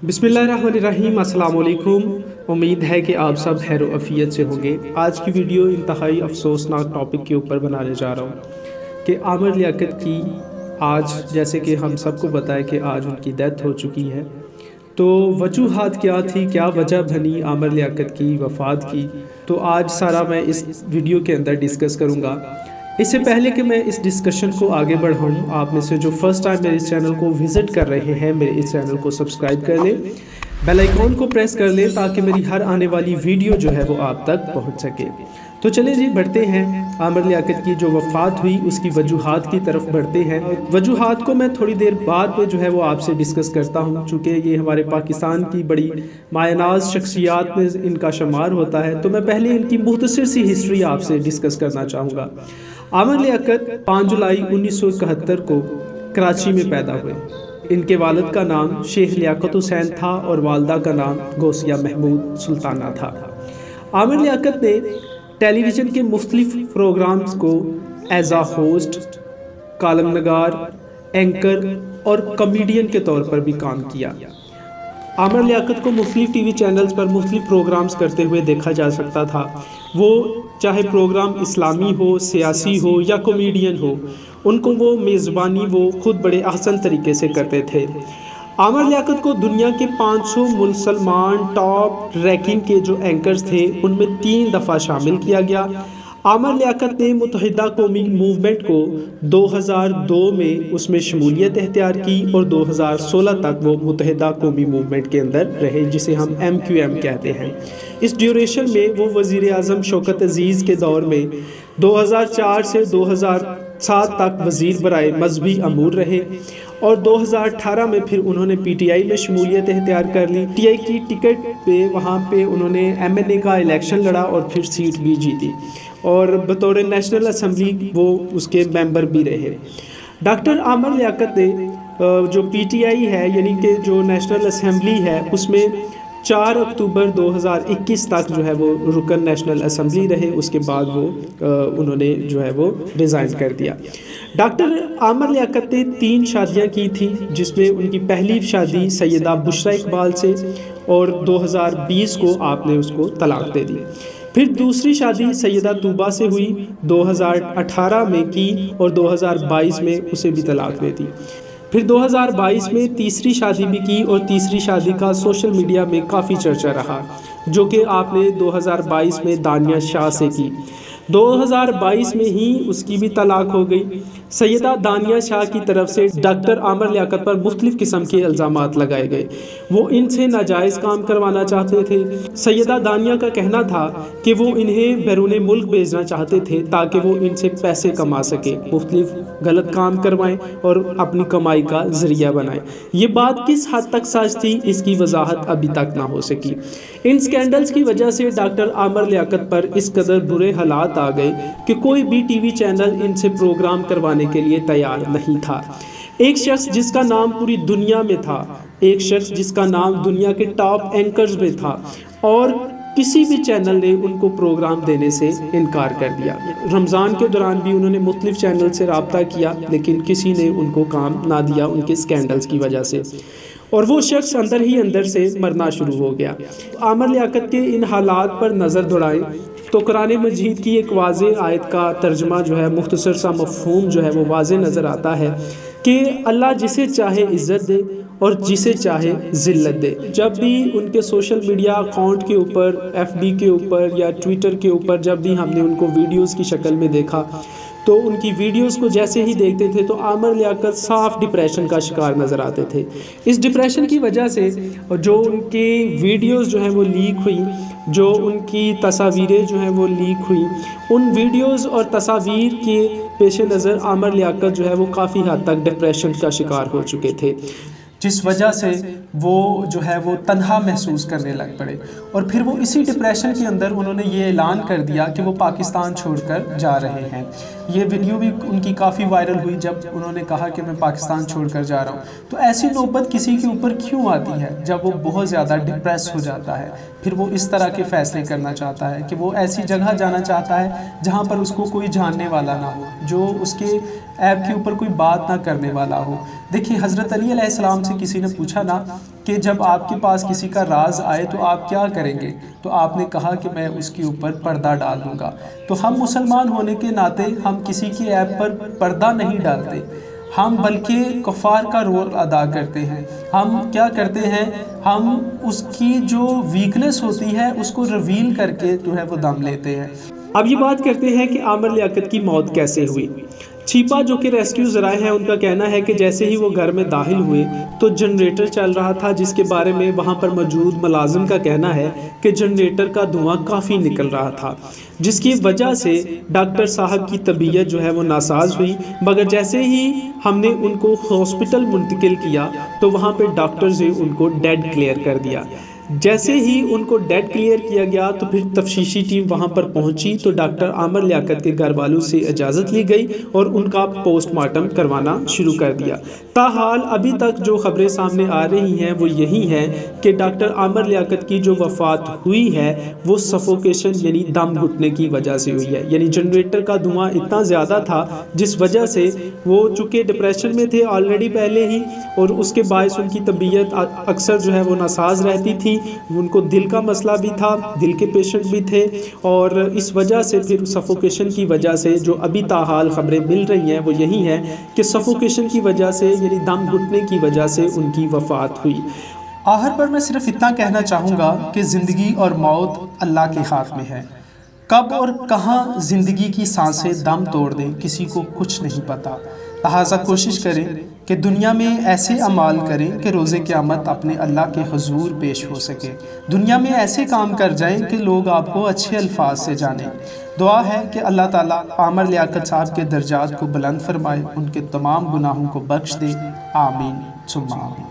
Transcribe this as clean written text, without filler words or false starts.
बिस्मिल्लाहिर्रहमानिर्रहीम, अस्सलाम वालेकुम। उम्मीद है कि आप सब खैर आफियत से होंगे। आज की वीडियो इंतहाई अफसोसनाक टॉपिक के ऊपर बनाने जा रहा हूँ कि आमिर लियाकत की आज, जैसे कि हम सबको पता है कि आज उनकी डेथ हो चुकी है। तो वजूहात क्या थी, क्या वजह बनी आमिर लियाकत की वफ़ात की, तो आज सारा मैं इस वीडियो के अंदर डिस्कस करूँगा। इससे पहले कि मैं इस डिस्कशन को आगे बढ़ाऊँ, आप में से जो फर्स्ट टाइम मेरे इस चैनल को विज़िट कर रहे हैं, मेरे इस चैनल को सब्सक्राइब कर लें, बेल आइकॉन को प्रेस कर लें ताकि मेरी हर आने वाली वीडियो जो है वो आप तक पहुंच सके। तो चलिए जी, बढ़ते हैं आमिर लियाकत की जो वफ़ात हुई उसकी वजूहात की तरफ बढ़ते हैं। वजूहात को मैं थोड़ी देर बाद में जो है वो आपसे डिस्कस करता हूं, चूँकि ये हमारे पाकिस्तान की बड़ी मायनाज शख्सियात में इनका शुमार होता है। तो मैं पहले इनकी मुख्तसर सी हिस्ट्री आपसे डिस्कस करना चाहूँगा। आमिर लियाकत 5 जुलाई 1971 को कराची में पैदा हुए। इनके वालिद का नाम शेख लियाकत हुसैन था और वालदा का नाम गौसिया महमूद सुल्ताना था। आमिर लियाकत ने टेलीविज़न के मुख्तलिफ प्रोग्राम्स को एज आ होस्ट, कालम नगार, एंकर और कॉमेडियन के तौर पर भी काम किया। आमिर लियाकत को मुख्तलिफ टीवी चैनल्स पर मुख्तलिफ प्रोग्राम्स करते हुए देखा जा सकता था। वो चाहे प्रोग्राम इस्लामी हो, सियासी हो या कॉमेडियन हो, उनको वो मेज़बानी वो खुद बड़े आसान तरीके से करते थे। आमिर लियाकत को दुनिया के 500 मुसलमान टॉप रैंकिंग के जो एंकर्स थे उनमें 3 दफ़ा शामिल किया गया। आमिर लियाकत ने मुत्तहिदा कौमी मूवमेंट को 2002 में उसमें शमूलियत इख्तियार की और 2016 तक वो मुत्तहिदा कौमी मूवमेंट के अंदर रहे, जिसे हम MQM कहते हैं। इस ड्यूरेशन में वो वज़ीर आज़म शौकत अज़ीज़ के दौर में 2004 से 2007 तक वज़ीर बराए मजहबी अमूर रहे और 2018 में फिर उन्होंने PTI में शमूलियत इख्तियार कर ली। PTI की टिकट पे वहाँ पे उन्होंने MNA का इलेक्शन लड़ा और फिर सीट भी जीती और बतौर नेशनल असम्बली वो उसके मेंबर भी रहे। डॉक्टर आमिर लियाकत ने जो PTI है, यानी कि जो नेशनल असम्बली है, उसमें 4 अक्टूबर 2021 तक जो है वो रुकन नेशनल असम्बली रहे। उसके बाद वो उन्होंने जो है वो रिज़ाइन कर दिया। डॉक्टर आमिर लियाकत ने 3 शादियां की थी, जिसमें उनकी पहली शादी सैयदा बुशरा इकबाल से और 2020 को आपने उसको तलाक दे दी। फिर दूसरी शादी सैयदा तूबा से हुई, 2018 में की और 2022 में उसे भी तलाक दे दी। फिर 2022 में तीसरी शादी भी की और तीसरी शादी का सोशल मीडिया में काफ़ी चर्चा रहा, जो कि आपने 2022 में दानिया शाह से की। 2022 में ही उसकी भी तलाक हो गई। सैयदा दानिया शाह की तरफ से डॉक्टर आमिर लियाकत पर मुख्तलिफ़ किस्म के इल्ज़ामात लगाए गए। वो इनसे नाजायज़ काम करवाना चाहते थे। सैयदा दानिया का कहना था कि वो इन्हें बैरून मुल्क भेजना चाहते थे ताकि वो इनसे पैसे कमा सके, मुख्तलिफ़ गलत काम करवाएं और अपनी कमाई का ज़रिया बनाएं। ये बात किस हद तक सच थी, इसकी वजाहत अभी तक ना हो सकी। इन स्कैंडल्स की वजह से डॉक्टर आमिर लियाकत पर इस कदर बुरे हालात आ गए कि कोई भी टीवी चैनल इनसे प्रोग्राम करवाने के लिए तैयार नहीं था। एक शख्स जिसका नाम पूरी दुनिया में था, एक शख्स जिसका नाम दुनिया के टॉप एंकर्स में था, और किसी भी चैनल ने उनको प्रोग्राम देने से इनकार कर दिया। रमज़ान के दौरान भी उन्होंने मुख्तलिफ चैनल से रब्ता किया, लेकिन किसी ने उनको काम ना दिया उनके स्कैंडल्स की वजह से, और वो शख्स अंदर ही अंदर से मरना शुरू हो गया। आमिर लियाकत के इन हालात पर नज़र दौड़ाएं तो कुरान मजीद की एक वाज़े आयत का तर्जमा जो है, मुख्तसर सा मफ़हूम जो है वो वाज़े नज़र आता है कि अल्लाह जिसे चाहे इज़्ज़त दे और जिसे चाहे ज़िल्लत दे। जब भी उनके सोशल मीडिया अकाउंट के ऊपर, FB के ऊपर या ट्विटर के ऊपर जब भी हमने उनको वीडियोज़ की शक्ल में देखा, तो उनकी वीडियोस को जैसे ही देखते थे तो आमिर लियाकत साफ डिप्रेशन का शिकार नज़र आते थे। इस डिप्रेशन की वजह से जो उनकी वीडियोस जो हैं वो लीक हुई, जो उनकी तस्वीरें जो हैं वो लीक हुई, उन वीडियोस और तस्वीर के पेश नज़र आमिर लियाकत जो है वो काफ़ी हद तक डिप्रेशन का शिकार हो चुके थे, जिस वजह से वो जो है वो तन्हा महसूस करने लग पड़े। और फिर वो इसी डिप्रेशन के अंदर उन्होंने ये ऐलान कर दिया कि वो पाकिस्तान छोड़कर जा रहे हैं। ये वीडियो भी उनकी काफ़ी वायरल हुई जब उन्होंने कहा कि मैं पाकिस्तान छोड़कर जा रहा हूँ। तो ऐसी नौबत किसी के ऊपर क्यों आती है जब वो बहुत ज़्यादा डिप्रेस हो जाता है, फिर वो इस तरह के फ़ैसले करना चाहता है कि वो ऐसी जगह जाना चाहता है जहाँ पर उसको कोई जानने वाला ना हो, जो उसके ऐप के ऊपर कोई बात ना करने वाला हो। देखिए, हज़रत अली अलैहिस्सलाम से किसी ने पूछा ना کہ جب آپ کے پاس کسی کا راز آئے تو آپ کیا کریں گے؟ تو آپ نے کہا کہ میں اس کے اوپر پردہ ڈال دوں گا۔ تو ہم مسلمان ہونے کے ناطے ہم کسی کی عیب پر پردہ نہیں ڈالتے، ہم بلکہ کفار کا رول ادا کرتے ہیں۔ ہم کیا کرتے ہیں؟ ہم اس کی جو ویکنس ہوتی ہے اس کو ریویل کر کے جو ہے وہ دم لیتے ہیں۔ اب یہ بات کرتے ہیں کہ عامر لیاقت کی موت کیسے ہوئی۔ چھیپا جو کہ ریسکیو ذرائع ہیں ان کا کہنا ہے کہ جیسے ہی وہ گھر میں داخل ہوئے تو جنریٹر چل رہا تھا، جس کے بارے میں وہاں پر موجود ملازم کا کہنا ہے کہ جنریٹر کا دھواں کافی نکل رہا تھا، جس کی وجہ سے ڈاکٹر صاحب کی طبیعت جو ہے وہ ناساز ہوئی۔ مگر جیسے ہی ہم نے ان کو ہاسپٹل منتقل کیا تو وہاں پہ ڈاکٹرز نے ان کو ڈیڈ کلیئر کر دیا۔ جیسے ہی ان کو ڈیڈ کلیئر کیا گیا تو پھر تفتیشی ٹیم وہاں پر پہنچی تو ڈاکٹر عامر لیاقت کے گھر والوں سے اجازت لی گئی اور ان کا پوسٹ مارٹم کروانا شروع کر دیا۔ تاحال ابھی تک جو خبریں سامنے آ رہی ہیں وہ یہی ہیں کہ ڈاکٹر عامر لیاقت کی جو وفات ہوئی ہے وہ سفوکیشن یعنی دم گھٹنے کی وجہ سے ہوئی ہے، یعنی جنریٹر کا دھواں اتنا زیادہ تھا جس وجہ سے وہ چونکہ ڈپریشن میں تھے آلریڈی پہلے ہی، اور اس کے باعث ان کی طبیعت اکثر جو ہے وہ ناساز رہتی تھی، ان کو دل کا مسئلہ بھی تھا، دل کے پیشنٹ بھی تھے، اور اس وجہ سے پھر سفوکیشن کی وجہ سے جو ابھی تاحال خبریں مل رہی ہیں وہ یہی ہیں کہ سفوکیشن کی وجہ سے یعنی دم گھٹنے کی وجہ سے ان کی وفات ہوئی۔ آخر پر میں صرف اتنا کہنا چاہوں گا کہ زندگی اور موت اللہ کے ہاتھ میں ہے۔ کب اور کہاں زندگی کی سانسیں دم توڑ دیں کسی کو کچھ نہیں پتا، لہٰذا کوشش کریں کہ دنیا میں ایسے اعمال کریں کہ روز قیامت اپنے اللہ کے حضور پیش ہو سکے، دنیا میں ایسے کام کر جائیں کہ لوگ آپ کو اچھے الفاظ سے جانیں۔ دعا ہے کہ اللہ تعالیٰ عامر لیاقت صاحب کے درجات کو بلند فرمائے، ان کے تمام گناہوں کو بخش دے، آمین ثم آمین۔